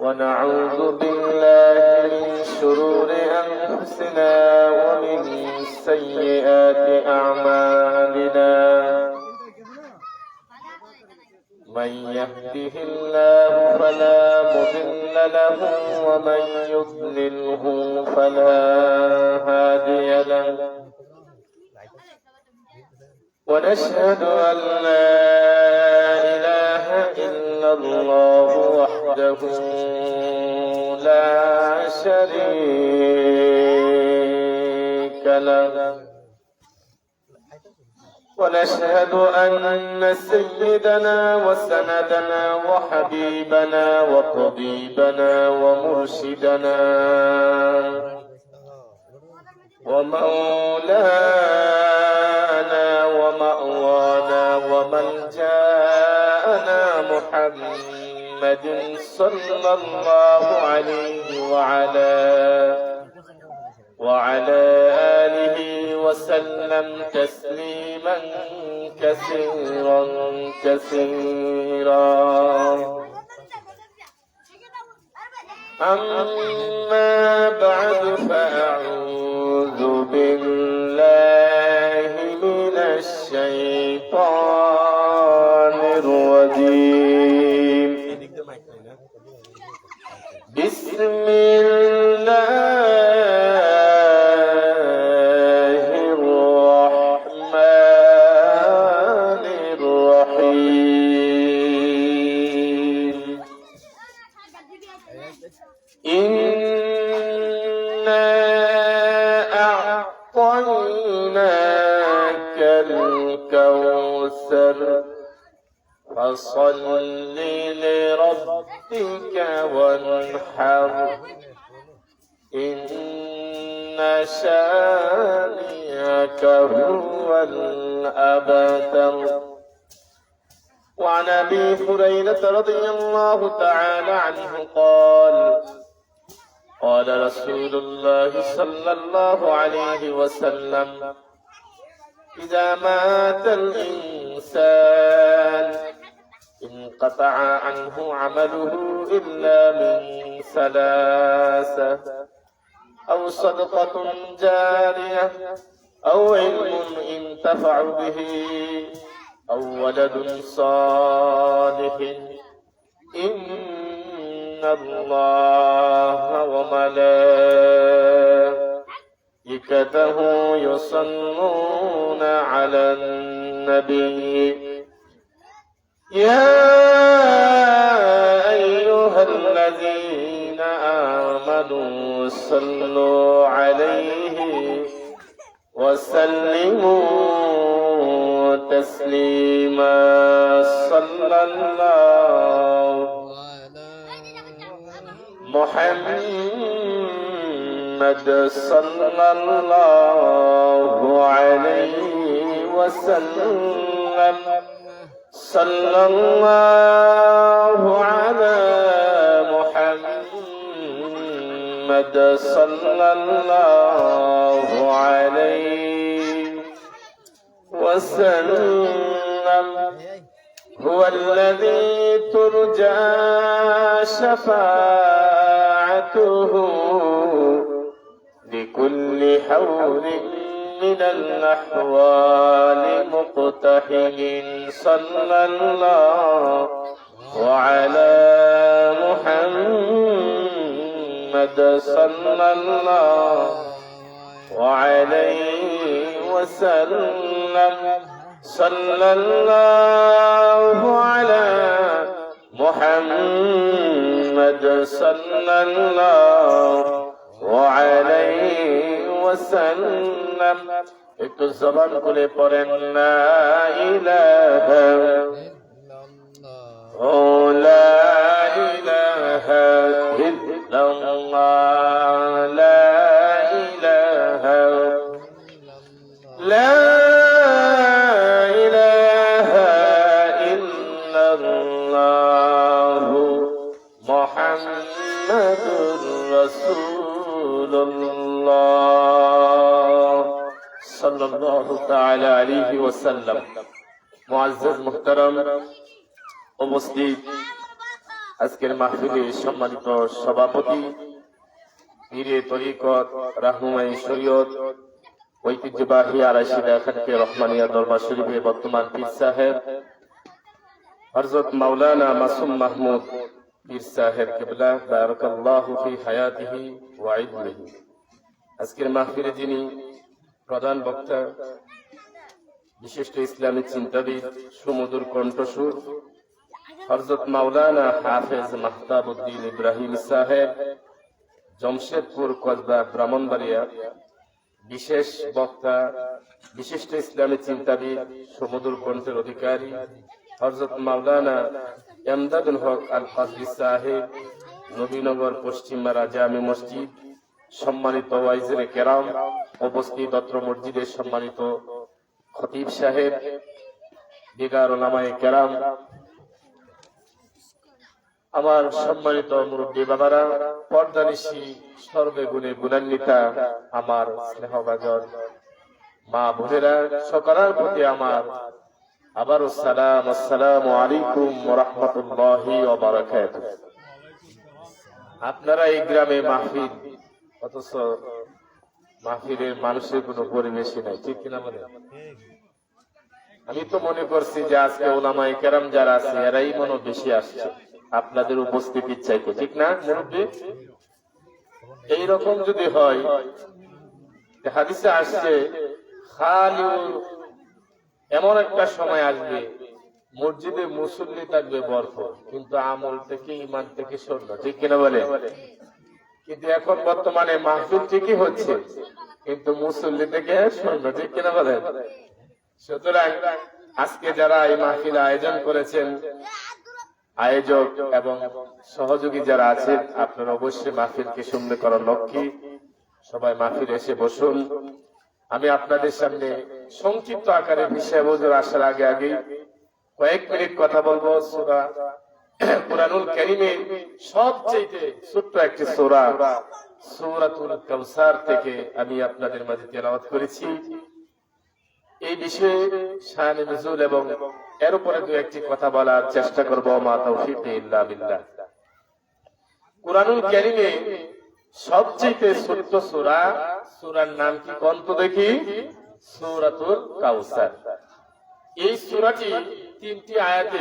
ونعوذ بالله من شرور أنفسنا ومن سيئات أعمالنا من يهده الله فلا مضل له ومن يضلله فلا هادي له ونشهد أن لا إله إلا الله وحده لا شريك له ونشهد أن سيدنا وسندنا وحبيبنا وطبيبنا ومرشدنا ومولانا ومأوانا وملجأنا محمد صلى الله عليه وعلى آله وسلم تسليما كثيرا كثيرا. أما بعد فأعوذ بالله من الشيطان الرجيم. بسم الله الرحمن الرحيم. إنا أعطيناك الكوثر فصل لربك وانحر إن شانئك هو الأبتر. وعن أبي هريرة رضي الله تعالى عنه قال قال رسول الله صلى الله عليه وسلم إذا مات الإنسان انقطع عنه عمله إلا من ثلاثة أو صدقة جارية أو علم ينتفع به أو ولد صالح إن الله وملائكته يصلون على النبي يا أيها الذين آمنوا صلوا عليه وسلموا تسليما. صلى الله محمد صلى الله عليه وسلم. صلى الله على محمد صلى الله عليه وسلم. هو الذي ترجى شفاعته لكل حول من الأحوال مقتحم. صلى الله على محمد صلى الله عليه وسلم. صلى الله على محمد صلى الله عليه وسلم. একটু জবান খুলে পড়েন লা ইলাহা ও লা ইলাহা ইল্লাল্লাহ লা ইলাহা লা ইলাহা ইল্লাল্লাহ মুহাম্মাদুর রাসূলুল্লাহ সাল্লাল্লাহু তাআলা আলাইহি ওয়াসাল্লাম। মুআজ্জাজ মুহতারাম উপস্থিত আজকের মাহফিলে সম্মানিত সভাপতি পীরে তরিকত রাহনুমাই শরীয়ত ঐতিহ্যবাহী আড়াইশিলা খানকে রহমানিয়া দরবার শরীফে বর্তমান পীর সাহেব হযরত মাওলানা মাসুম মাহমুদ পীর সাহেব কিবলা বারাকাল্লাহু ফি হায়াতিহি ওয়া ইলমিহি। আজকের মাহফিলে যিনি প্রধান বক্তা, বিশিষ্ট ইসলামী চিন্তাবিদ, সুমধুর কণ্ঠস্বর হযরত মাওলানা হাফেজ মাহতাবউদ্দিন ইব্রাহিম সাহেব, জমশেদপুর কসবা ব্রাহ্মণবাড়িয়া। বিশেষ বক্তা, বিশিষ্ট ইসলামী চিন্তাবিদ, সুমধুর কণ্ঠের অধিকারী হযরত মাওলানা এমদাদুল হক আল কাদরি সাহেব, নবীনগর পশ্চিমপাড়া জামে মসজিদ। সম্মানিত ওয়াইজেরে কেরাম, উপস্থিত অত্র মসজিদের সম্মানিত খতিব সাহেব, দিগার ওলামায়ে কেরাম, আমার সম্মানিত মুরব্বী বাবারা, পর্দানিশী, সর্বগুণে গুণান্বিতা আমার স্নেহভাজন মা বোনেরা, সকলের প্রতি আমার আবারও সালাম। আসসালামু আলাইকুম ওয়া রাহমাতুল্লাহি ওয়া বারাকাতুহু। আপনারা এই গ্রামে মাহফিল, অথচ মাহফিলের মানুষের কোনো পরিবেশই নাই, ঠিক কিনা বলেন? আমি তো মনে করছি যে আজকে ওলামায়ে কেরাম যারা আছে এরাই মনে বেশি আসছে আপনাদের উপস্থিতির চাইতে, ঠিক না মুরব্বী? এইরকম যদি হয়, হাদিসে আসছে খালি এমন একটা সময় আসবে মসজিদে মুসল্লি থাকবে ভরপুর, কিন্তু আমল থেকে, ইমান থেকে শূন্য, ঠিক কিনা বলে? কিন্তু এখন বর্তমানে মাহফিল ঠিকই হচ্ছে, কিন্তু মুসল্লি থেকে শূন্য, ঠিক কিনা বলে? সুতরাং আজকে যারা এই মাহফিল আয়োজন করেছেন, আয়োজক এবং সহযোগী যারা আছেন, আপনারা অবশ্যই মাহফিলকে সুন্দর করার লক্ষ্যে সবাই মাহফিল এসে বসুন। আমি আপনাদের সামনে সংক্ষিপ্ত আকারে বিষয় হুজুর আসার আগে কয়েক মিনিট কথা বলবো। সূরা কুরআনুল কারীমের সবচেয়ে ছোট্ট একটি সূরা, সূরাতুল কাউসার থেকে আমি আপনাদের মাঝে তেলাওয়াত করেছি। এই বিষয়ে শানে নুজুল এবং এর উপরে দু একটি কথা বলার চেষ্টা করব। মা তাওফীক ইল্লা বিল্লাহ। কুরআনুল কারীমে সবচেয়ে ছোট্ট সূরা, সূরার নাম কি কোন তো দেখি? সূরাতুল কাউসার। এই সূরাটি 3টি আয়াতে